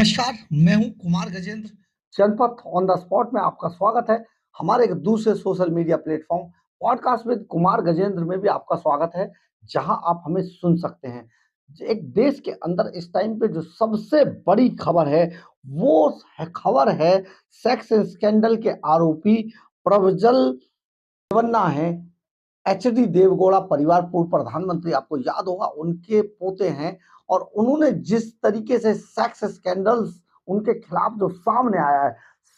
नमस्कार, मैं हूं कुमार गजेंद्र। जनपथ ऑन द स्पॉट में आपका स्वागत है। हमारे एक दूसरे social media platform podcast with Kumar Gajendra में भी आपका स्वागत है, जहां आप हमें सुन सकते हैं। एक देश के अंदर इस टाइम पे जो सबसे बड़ी खबर है, वो खबर है सेक्स स्कैंडल के आरोपी प्रज्वल रेवन्ना हैं। एचडी देवगौड़ा परिवार पूर्व प्रधानमंत्री, आपको याद होगा, उनके पोते हैं। और उन्होंने जिस तरीके से सेक्स स्कैंडल्स उनके खिलाफ जो सामने आया है,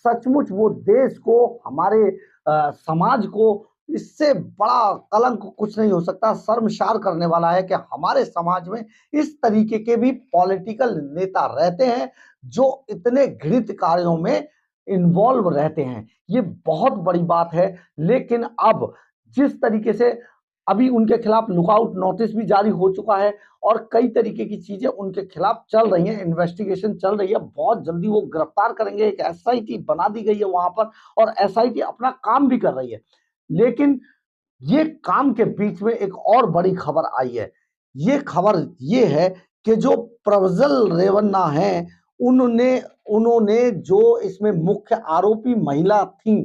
सचमुच वो देश को, हमारे समाज को, इससे बड़ा कलंक कुछ नहीं हो सकता। शर्मसार करने वाला है कि हमारे समाज में इस तरीके के भी पॉलिटिकल नेता रहते हैं जो इतने घृणित कार्यों में इन्वॉल्व रहते हैं। ये बहुत बड़ी बात है। लेकिन अब जिस तरीके से अभी उनके खिलाफ लुकआउट नोटिस भी जारी हो चुका है और कई तरीके की चीजें उनके खिलाफ चल रही हैं, इन्वेस्टिगेशन चल रही है, बहुत जल्दी वो गिरफ्तार करेंगे। एक एसआईटी बना दी गई है वहां पर और एसआईटी अपना काम भी कर रही है। लेकिन ये काम के बीच में एक और बड़ी खबर आई है। ये खबर ये है कि जो प्रज्वल रेवन्ना हैं, उन्होंने उन्होंने जो इसमें मुख्य आरोपी महिला थी,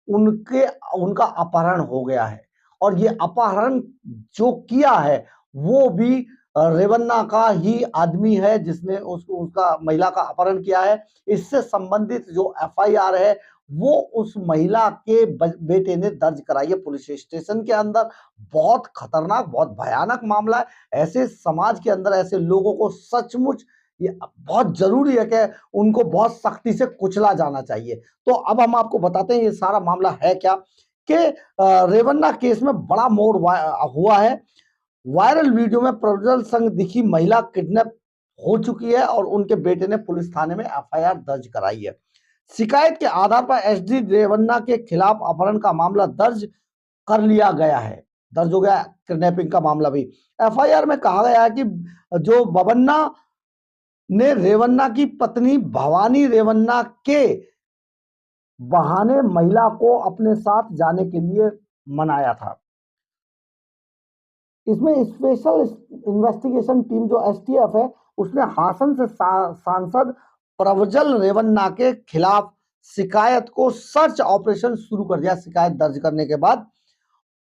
उनके उनका अपहरण हो गया है। और ये अपहरण जो किया है वो भी रेवन्ना का ही आदमी है, जिसने उसका महिला का अपहरण किया है। इससे संबंधित जो एफआईआर है वो उस महिला के बेटे ने दर्ज कराई है पुलिस स्टेशन के अंदर। बहुत खतरनाक, बहुत भयानक मामला है। ऐसे समाज के अंदर ऐसे लोगों को सचमुच ये बहुत जरूरी है कि उनको बहुत सख्ती से कुचला जाना चाहिए। तो अब हम आपको बताते हैं ये सारा मामला है क्या, कि रेवन्ना केस में बड़ा मोड़ हुआ है। वायरल वीडियो में प्रज्वल संग दिखी महिला किडनैप हो चुकी है और उनके बेटे ने पुलिस थाने में एफआईआर दर्ज कराई है। शिकायत के आधार पर एसडी रेवन्ना के खिलाफ अपहरण का मामला दर्ज कर लिया गया है। दर्ज हो गया किडनैपिंग का मामला भी। एफआईआर में कहा गया है कि जो बबन्ना ने रेवन्ना की पत्नी भवानी रेवन्ना के बहाने महिला को अपने साथ जाने के लिए मनाया था। इसमें स्पेशल इन्वेस्टिगेशन टीम जो एसटीएफ है, उसने हासन से सांसद प्रज्वल रेवन्ना के खिलाफ शिकायत को सर्च ऑपरेशन शुरू कर दिया शिकायत दर्ज करने के बाद।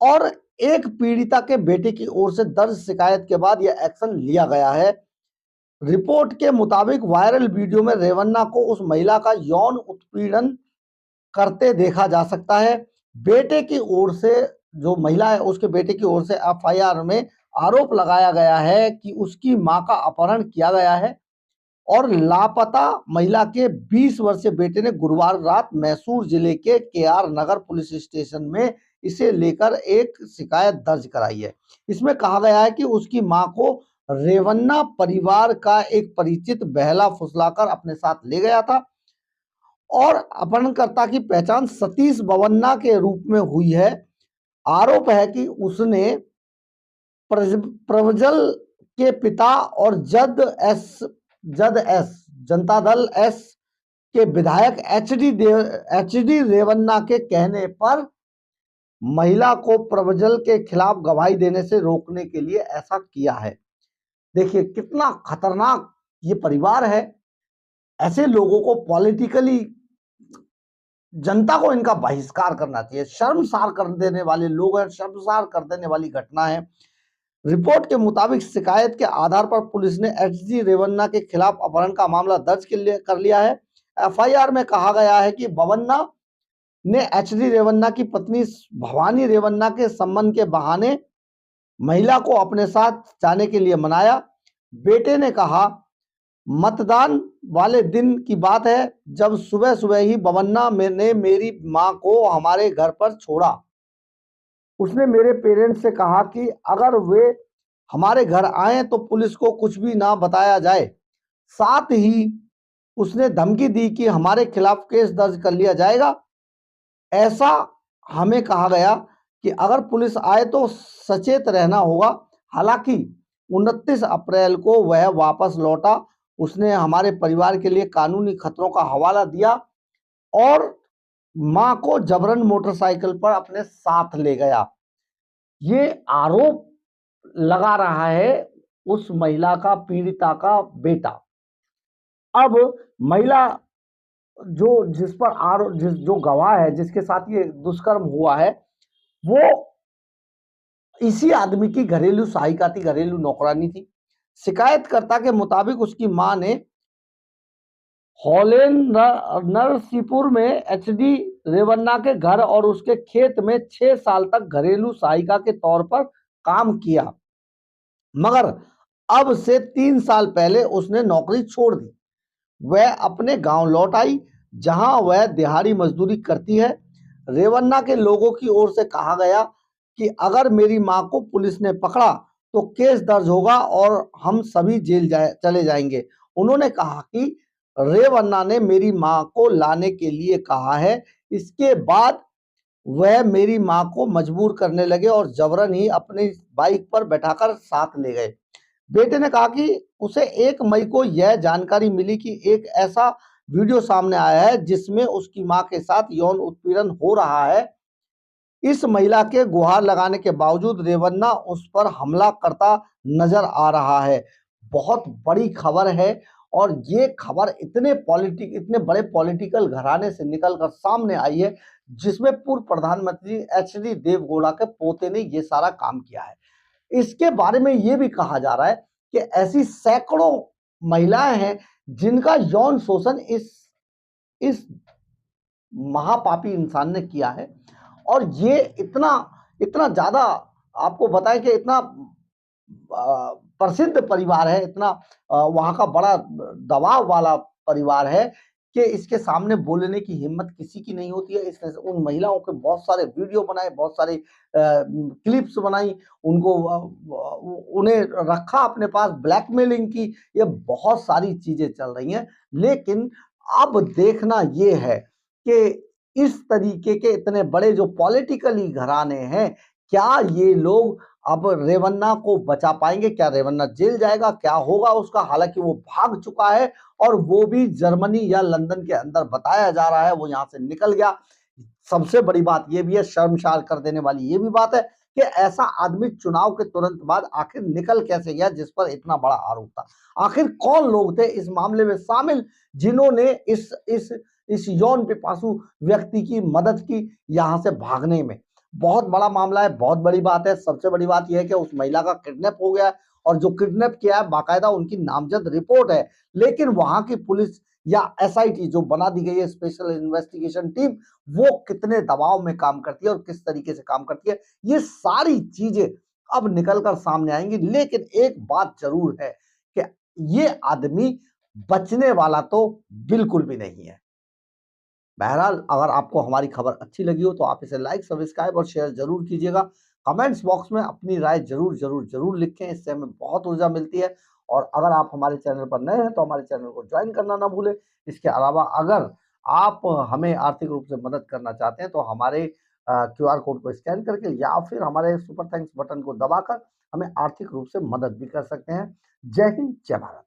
और एक पीड़िता के बेटे की ओर से दर्ज शिकायत के बाद यह एक्शन लिया गया है। रिपोर्ट के मुताबिक वायरल वीडियो में रेवन्ना को उस महिला का यौन उत्पीड़न करते देखा जा सकता है। बेटे की ओर से, जो महिला है उसके बेटे की ओर से एफआईआर में आरोप लगाया गया है कि उसकी मां का अपहरण किया गया है और लापता महिला के 20 वर्षीय बेटे ने गुरुवार रात मैसूर जिले के केआर नगर पुलिस स्टेशन में इसे लेकर एक शिकायत दर्ज कराई है। इसमें कहा गया है कि उसकी मां को रेवन्ना परिवार का एक परिचित बहला फुसलाकर अपने साथ ले गया था और अपहरणकर्ता की पहचान सतीश बवन्ना के रूप में हुई है। आरोप है कि उसने प्रज्वल के पिता और जद एस जनता दल एस के विधायक एचडी रेवन्ना के कहने पर महिला को प्रज्वल के खिलाफ गवाही देने से रोकने के लिए ऐसा किया है। देखिए कितना खतरनाक ये परिवार है। ऐसे लोगों को पॉलिटिकली जनता को इनका बहिष्कार करना चाहिए। शर्मसार कर देने वाले लोग हैं, शर्मसार कर देने वाली घटना है। रिपोर्ट के मुताबिक शिकायत के आधार पर पुलिस ने एचडी रेवन्ना के खिलाफ अपहरण का मामला दर्ज कर लिया है। एफआईआर में कहा गया है कि बवन्ना ने एचडी रेवन्ना की पत्नी भवानी रेवन्ना के संबंध के बहाने महिला को अपने साथ जाने के लिए मनाया। बेटे ने कहा, मतदान वाले दिन की बात है जब सुबह सुबह ही बवन्ना ने मेरी मां को हमारे घर पर छोड़ा। उसने मेरे पेरेंट्स से कहा कि अगर वे हमारे घर आए तो पुलिस को कुछ भी ना बताया जाए। साथ ही उसने धमकी दी कि हमारे खिलाफ केस दर्ज कर लिया जाएगा। ऐसा हमें कहा गया कि अगर पुलिस आए तो सचेत रहना होगा। हालांकि 29 अप्रैल को वह वापस लौटा। उसने हमारे परिवार के लिए कानूनी खतरों का हवाला दिया और मां को जबरन मोटरसाइकिल पर अपने साथ ले गया। ये आरोप लगा रहा है उस महिला का, पीड़िता का बेटा। अब महिला जिस पर जो गवाह है, जिसके साथ ये दुष्कर्म हुआ है, वो इसी आदमी की घरेलू सहायिका थी, घरेलू नौकरानी थी। शिकायतकर्ता के मुताबिक उसकी मां ने हॉलेन नरसीपुर में एचडी रेवन्ना के घर और उसके खेत में 6 साल तक घरेलू सहायिका के तौर पर काम किया, मगर अब से 3 साल पहले उसने नौकरी छोड़ दी। वह अपने गांव लौट आई, जहां वह दिहाड़ी मजदूरी करती है। रेवन्ना के लोगों की ओर से कहा गया कि अगर मेरी मां को पुलिस ने पकड़ा तो केस दर्ज होगा और हम सभी जेल चले जाएंगे। उन्होंने कहा कि रेवन्ना ने मेरी मां को लाने के लिए कहा है। इसके बाद वह मेरी मां को मजबूर करने लगे और जबरन ही अपनी बाइक पर बैठाकर साथ ले गए। बेटे ने कहा कि उसे 1 मई को यह जानकारी मिली कि एक ऐसा वीडियो सामने आया है जिसमें उसकी मां के साथ यौन उत्पीड़न हो रहा है। इस महिला के गुहार लगाने के बावजूद रेवन्ना उस पर हमला करता नजर आ रहा है। बहुत बड़ी खबर है और ये खबर इतने बड़े पॉलिटिकल घराने से निकलकर सामने आई है, जिसमें पूर्व प्रधानमंत्री एचडी देवगौड़ा के पोते ने ये सारा काम किया है। इसके बारे में ये भी कहा जा रहा है कि ऐसी सैकड़ों महिलाएं हैं जिनका यौन शोषण इस महापापी इंसान ने किया है। और ये इतना इतना ज्यादा, आपको बताएं कि इतना प्रसिद्ध परिवार है, इतना वहां का बड़ा दबाव वाला परिवार है कि इसके सामने बोलने की हिम्मत किसी की नहीं होती है। इसने उन महिलाओं के बहुत सारे वीडियो बनाए, बहुत सारे क्लिप्स बनाई, उनको उन्हें रखा अपने पास, ब्लैकमेलिंग की, ये बहुत सारी चीजें चल रही हैं। लेकिन अब देखना ये है कि इस तरीके के इतने बड़े जो पॉलिटिकली घराने हैं, क्या ये लोग अब रेवन्ना को बचा पाएंगे? क्या रेवन्ना जेल जाएगा? क्या होगा उसका? हालांकि वो भाग चुका है और वो भी जर्मनी या लंदन के अंदर बताया जा रहा है, वो यहां से निकल गया। सबसे बड़ी बात ये भी है, शर्मसार कर देने वाली ये भी बात है कि ऐसा आदमी चुनाव के तुरंत बाद आखिर निकल कैसे गया, जिस पर इतना बड़ा आरोप था। आखिर कौन लोग थे इस मामले में शामिल, जिन्होंने इस यौन पिपासु व्यक्ति की मदद की यहां से भागने में? बहुत बड़ा मामला है, बहुत बड़ी बात है। सबसे बड़ी बात यह है कि उस महिला का किडनैप हो गया है और जो किडनैप किया है बाकायदा उनकी नामजद रिपोर्ट है, लेकिन वहां की पुलिस या एसआईटी जो बना दी गई है, स्पेशल इन्वेस्टिगेशन टीम, वो कितने दबाव में काम करती है और किस तरीके से काम करती है, ये सारी चीजें अब निकलकर सामने आएंगी। लेकिन एक बात जरूर है कि ये आदमी बचने वाला तो बिल्कुल भी नहीं है। बहरहाल, अगर आपको हमारी खबर अच्छी लगी हो तो आप इसे लाइक, सब्सक्राइब और शेयर जरूर कीजिएगा। कमेंट्स बॉक्स में अपनी राय जरूर जरूर जरूर लिखें, इससे हमें बहुत ऊर्जा मिलती है। और अगर आप हमारे चैनल पर नए हैं तो हमारे चैनल को ज्वाइन करना ना भूलें। इसके अलावा अगर आप हमें आर्थिक रूप से मदद करना चाहते हैं तो हमारे क्यूआर कोड को स्कैन करके या फिर हमारे सुपर थैंक्स बटन को दबाकर हमें आर्थिक रूप से मदद भी कर सकते हैं। जय हिंद, जय भारत।